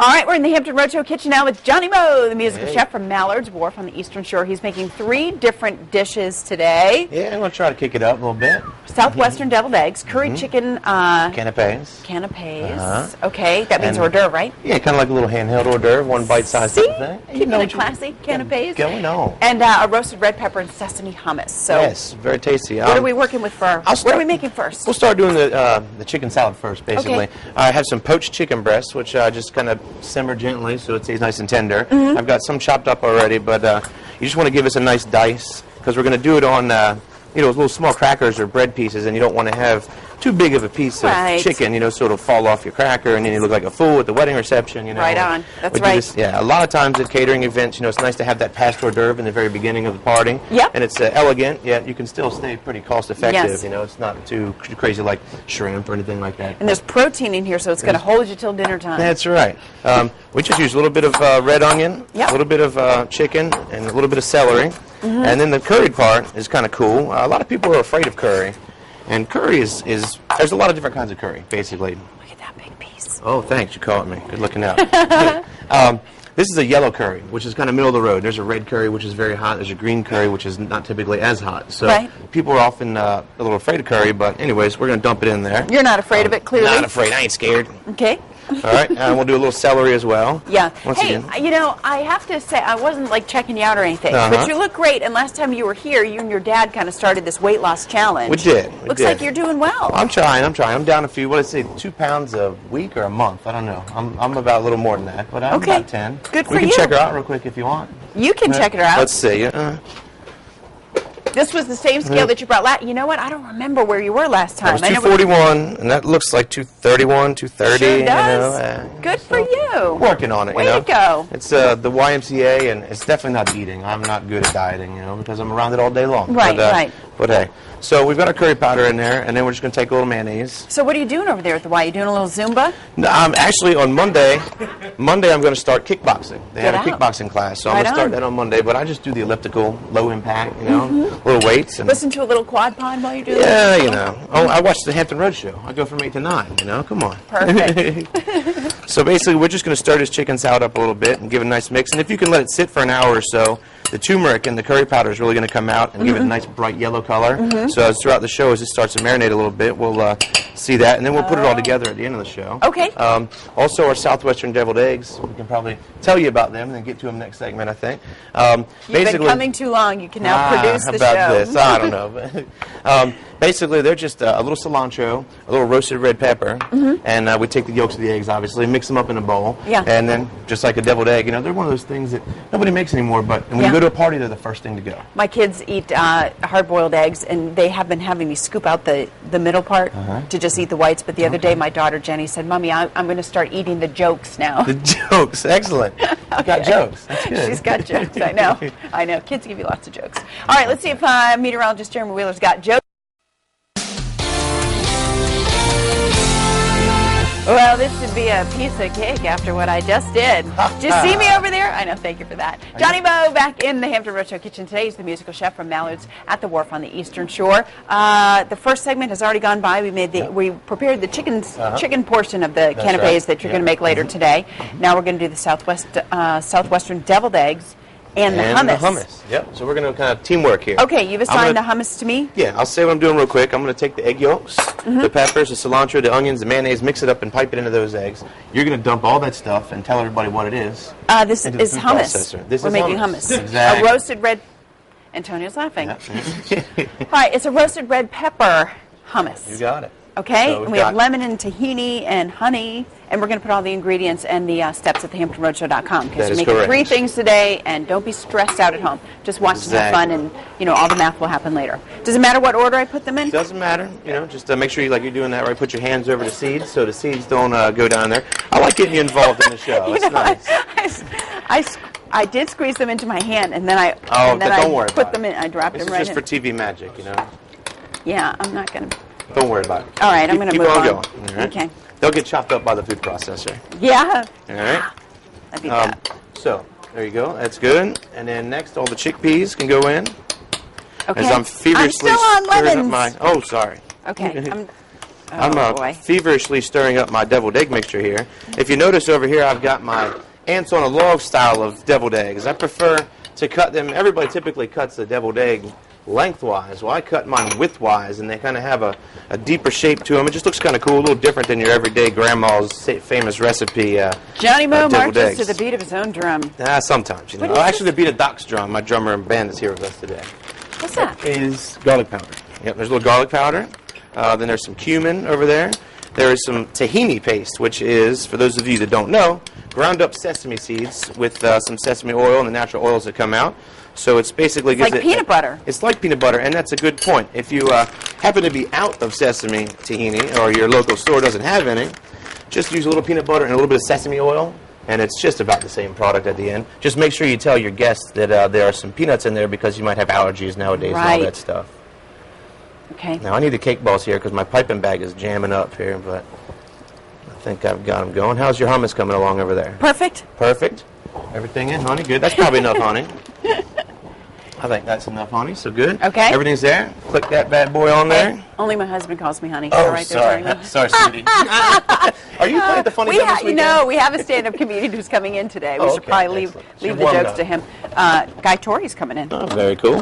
All right, we're in the Hampton Roadshow kitchen now with Johnny Moe, the musical chef from Mallard's Wharf on the Eastern Shore. He's making 3 different dishes today. Yeah, I'm going to try to kick it up a little bit. Southwestern deviled eggs, curry chicken... canapes. Canapes. Okay, that means hors d'oeuvre, right? Yeah, kind of like a little handheld hors d'oeuvre, one bite-sized type of thing. Keeping it classy, canapes. Going on. And a roasted red pepper and sesame hummus. So yes, very tasty. What are we working with for? What are we making first? We'll start doing the chicken salad first, basically. Okay. I have some poached chicken breasts, which I just kind of simmer gently so it stays nice and tender. I've got some chopped up already, but you just want to give us a nice dice because we're going to do it on little small crackers or bread pieces, and you don't want to have too big of a piece of chicken, so it'll fall off your cracker, and then you look like a fool at the wedding reception, Right on. That's right. A lot of times at catering events, it's nice to have that past hors d'oeuvre in the very beginning of the party. Yep. And it's elegant, yet you can still stay pretty cost-effective. Yes. It's not too crazy like shrimp or anything like that. And there's protein in here, so it's going to hold you till dinner time. That's right. We just use a little bit of red onion, a little bit of chicken, and a little bit of celery. And then the curry part is kind of cool. A lot of people are afraid of curry. And curry is there's a lot of different kinds of curry, basically. Look at that big piece. Oh, thanks. You caught me. Good looking out. This is a yellow curry, which is kind of middle of the road. There's a red curry, which is very hot. There's a green curry, which is not typically as hot. So people are often a little afraid of curry, but anyways, we're going to dump it in there. You're not afraid of it, clearly? Not afraid. I ain't scared. Okay. All right, and we'll do a little celery as well. Yeah. I have to say, I wasn't checking you out or anything, but you look great. And last time you were here, you and your dad kind of started this weight loss challenge. We did. Looks like you're doing well. I'm trying. I'm down a few. What did I say? 2 pounds a week or a month? I don't know. I'm about a little more than that, but I'm about 10. Good for you. We can check her out real quick if you want. You can check her out. Let's see. This was the same scale that you brought last. You know what? I don't remember where you were last time. It was 241, and that looks like 231, 230. Sure does. Good for you. Working on it. Way to go. It's the YMCA, and it's definitely not eating. I'm not good at dieting, because I'm around it all day long. Right. But hey, so we've got our curry powder in there, and then we're just going to take a little mayonnaise. So what are you doing over there at the Y? You doing a little Zumba? No, actually on Monday I'm going to start kickboxing. They have a kickboxing class, so I'm going to start that on Monday. But I just do the elliptical, low impact, little weights. And listen to a little quad pod while you do that? Yeah, Oh, I watch the Hampton Roadshow. I go from 8 to 9, Come on. Perfect. So basically, we're just going to stir this chicken salad up a little bit and give it a nice mix. And if you can let it sit for an hour or so, the turmeric and the curry powder is really going to come out and give it a nice bright yellow color. So as throughout the show, as it starts to marinate a little bit, we'll see that, and then we'll put it all together at the end of the show. Okay. Also, our Southwestern deviled eggs, we can probably tell you about them and then get to them next segment, I think. You've been coming too long. You can now produce the show. How about this? I don't know. Basically, they're just a little cilantro, a little roasted red pepper, and we take the yolks of the eggs, obviously, mix them up in a bowl, and then just like a deviled egg, they're one of those things that nobody makes anymore, but when you go to a party, they're the first thing to go. My kids eat hard-boiled eggs, and they have been having me scoop out the middle part to just eat the whites, but the other day, my daughter Jenny said, Mommy, I'm going to start eating the jokes now. The jokes, excellent. You got jokes. That's good. She's got jokes, I know. Kids give you lots of jokes. All right, let's see if meteorologist Jeremy Wheeler's got jokes. Well, this should be a piece of cake after what I just did. Did you see me over there? I know, thank you for that. Johnny Moe back in the Hampton Roadshow kitchen today. He's the musical chef from Mallard's at the Wharf on the Eastern Shore. The first segment has already gone by. We prepared the chicken portion of the canapes that you're going to make later today. Now we're going to do the Southwestern deviled eggs. And the hummus. Yep. So we're going to kind of teamwork here. Okay, you've assigned the hummus to me? Yeah, I'll say what I'm doing real quick. I'm going to take the egg yolks, the peppers, the cilantro, the onions, the mayonnaise, mix it up and pipe it into those eggs. You're going to dump all that stuff and tell everybody what it is. This is hummus. We're making hummus. Exactly. A roasted red... Antonio's laughing. All right, it's a roasted red pepper hummus. You got it. Okay, so and we have lemon and tahini and honey, and we're going to put all the ingredients and the steps at thehamptonroadshow.com because you're making 3 things today, and don't be stressed out at home. Just watch and have fun, and all the math will happen later. Does it matter what order I put them in? Doesn't matter. Just make sure you're doing that right. Put your hands over the seeds so the seeds don't go down there. I like getting you involved in the show. It's nice. I did squeeze them into my hand, and then I put them in. I dropped them right in. This is just for TV magic, Yeah, I'm not going to. Don't worry about it. All right, I'm going to move on. Keep on going. Right. Okay. They'll get chopped up by the food processor. Yeah. All right. That'd be bad. So, there you go. That's good. And then next, all the chickpeas can go in. Okay. As I'm feverishly still on stirring lemons. up my... Oh, sorry. Okay. I'm feverishly stirring up my deviled egg mixture here. If you notice over here, I've got my ants on a log style of deviled eggs. I prefer to cut them. Everybody typically cuts the deviled egg lengthwise. Well, I cut mine widthwise, and they kind of have a deeper shape to them. It just looks kind of cool, a little different than your everyday grandma's famous recipe. Johnny Mo marches eggs. to the beat of his own drum. Sometimes, you know. Actually, the beat of Doc's drum. My drummer and band is here with us today. What's that? Is garlic powder. Yep, there's a little garlic powder. Then there's some cumin over there. There is some tahini paste, which is, for those of you that don't know, ground up sesame seeds with some sesame oil and the natural oils that come out. So it's basically it's like peanut butter. It's like peanut butter, and that's a good point. If you happen to be out of sesame tahini, or your local store doesn't have any, just use a little peanut butter and a little bit of sesame oil, and it's just about the same product at the end. Just make sure you tell your guests that there are some peanuts in there because you might have allergies nowadays and all that stuff. Okay. Now I need the cake balls here because my piping bag is jamming up here, but I think I've got them going. How's your hummus coming along over there? Perfect. Perfect. Everything in, honey? Good. That's probably enough, honey. I think that's enough, honey. So good. Okay. Everything's there. Click that bad boy on there. Hey, only my husband calls me honey. Oh, right sorry. There, sorry, sweetie. Are you playing the funny this weekend? No, we have a stand-up comedian who's coming in today. We should probably leave the jokes to him. Guy Torrey's coming in. Oh, very cool.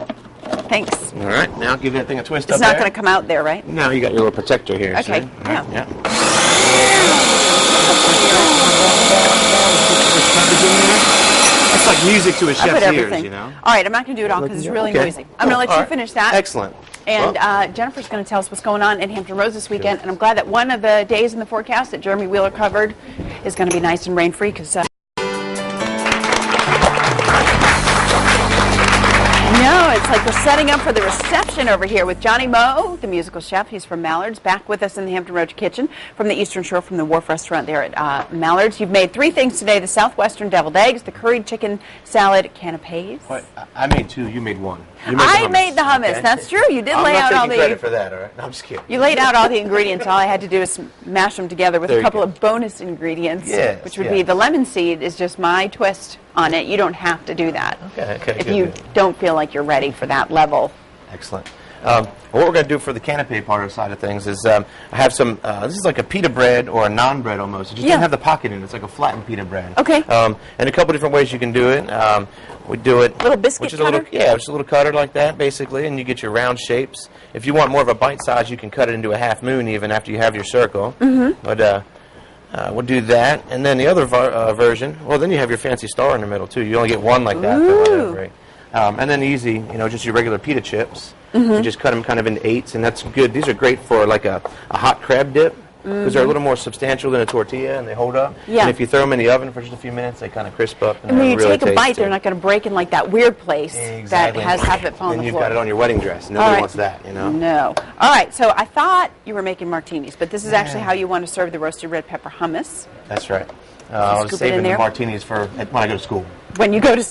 Thanks. All right. Now give that thing a twist It's not going to come out there, right? No, you got your little protector here. Okay. See? Yeah. Yeah. It's like music to a chef's ears, you know. All right, I'm not going to do it all because it's really noisy. I'm going to let you finish that. Excellent. And Jennifer's going to tell us what's going on in Hampton Roads this weekend. And I'm glad that one of the days in the forecast that Jeremy Wheeler covered is going to be nice and rain-free because... No, it's like we're setting up for the reception over here with Johnny Mo, the musical chef. He's from Mallard's, back with us in the Hampton Roads kitchen from the Eastern Shore from the Wharf Restaurant there at Mallard's. You've made 3 things today, the Southwestern deviled eggs, the curried chicken salad canapes. What? I made 2, you made 1. I made the hummus. Okay. That's true. You did lay out all the... I'm not taking credit for that, all right? No, I'm just kidding. You laid out all the ingredients. All I had to do is mash them together with a couple of bonus ingredients, which would be the lemon seed is just my twist on it. You don't have to do that. Okay. If you don't feel like you're ready for that level. Excellent. What we're going to do for the canapé part of the side of things is I have some, this is like a pita bread or a naan bread almost. It just doesn't have the pocket in it. It's like a flattened pita bread. Okay. And a couple different ways you can do it. We do it... Little biscuit cutter? Just a little cutter like that, basically, and you get your round shapes. If you want more of a bite size, you can cut it into a half moon even after you have your circle. Mm-hmm. But we'll do that. And then the other version, well, then you have your fancy star in the middle, too. You only get one like that. Ooh. And then easy, just your regular pita chips. Mm-hmm. You just cut them kind of into 8s, and that's good. These are great for like a hot crab dip because they're a little more substantial than a tortilla, and they hold up. Yeah. And if you throw them in the oven for just a few minutes, they kind of crisp up. And when you take a bite, they're not going to break in like that weird place that has half it fall on the floor. And you've got it on your wedding dress. Nobody wants that, No. All right, so I thought you were making martinis, but this is actually how you want to serve the roasted red pepper hummus. That's right. I was saving the martinis for when I go to school. When you go to...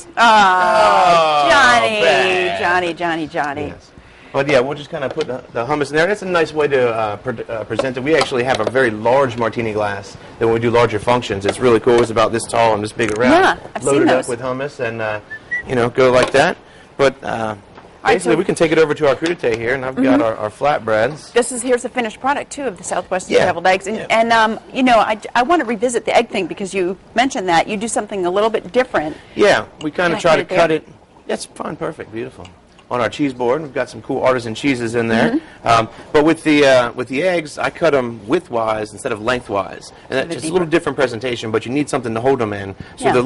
Johnny. Yes. But yeah, we'll just kind of put the hummus in there. That's a nice way to present it. We actually have a very large martini glass that when we do larger functions. It's really cool. It's about this tall and this big around. Yeah, I've seen Loaded those. up with hummus and, go like that. But basically, we can take it over to our crudité here, and I've got our flatbreads. Here's the finished product, too, of the Southwestern deviled eggs. And I want to revisit the egg thing because you mentioned that. You do something a little bit different. Yeah, we kind of try to cut it. That's fine, perfect, beautiful. On our cheese board, we've got some cool artisan cheeses in there. But with the eggs, I cut them widthwise instead of lengthwise, and that's just a little different presentation. But you need something to hold them in. So the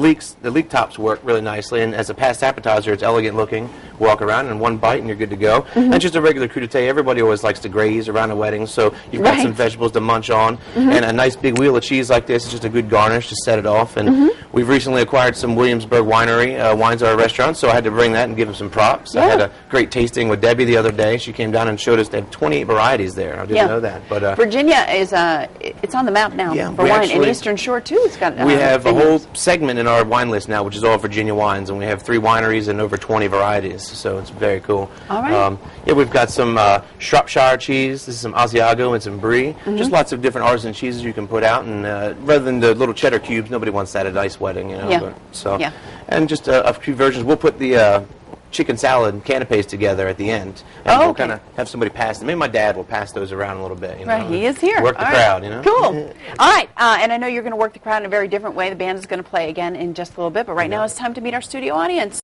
leek tops work really nicely, and as a past appetizer, it's elegant looking. Walk around in one bite, and you're good to go. And just a regular crudité. Everybody always likes to graze around a wedding, so you've got some vegetables to munch on, and a nice big wheel of cheese like this is just a good garnish to set it off. And we've recently acquired some Williamsburg winery wines at our restaurant, so I had to bring that and give them some props. I had a great tasting with Debbie the other day. She came down and showed us they have 28 varieties there. I didn't know that. But Virginia is it's on the map now for wine. And Eastern Shore too. It's got we have a whole segment in our wine list now, which is all Virginia wines, and we have 3 wineries and over 20 varieties. So it's very cool. All right. We've got some Shropshire cheese. This is some Asiago and some Brie. Just lots of different artisan cheeses you can put out. And rather than the little cheddar cubes, nobody wants that at a nice wedding, And just a few versions. We'll put the chicken salad and canapes together at the end. And we'll kind of have somebody pass them. Maybe my dad will pass those around a little bit. You know? Right, he is here. Work the crowd, you know? Cool. All right, and I know you're going to work the crowd in a very different way. The band is going to play again in just a little bit, but right now it's time to meet our studio audience.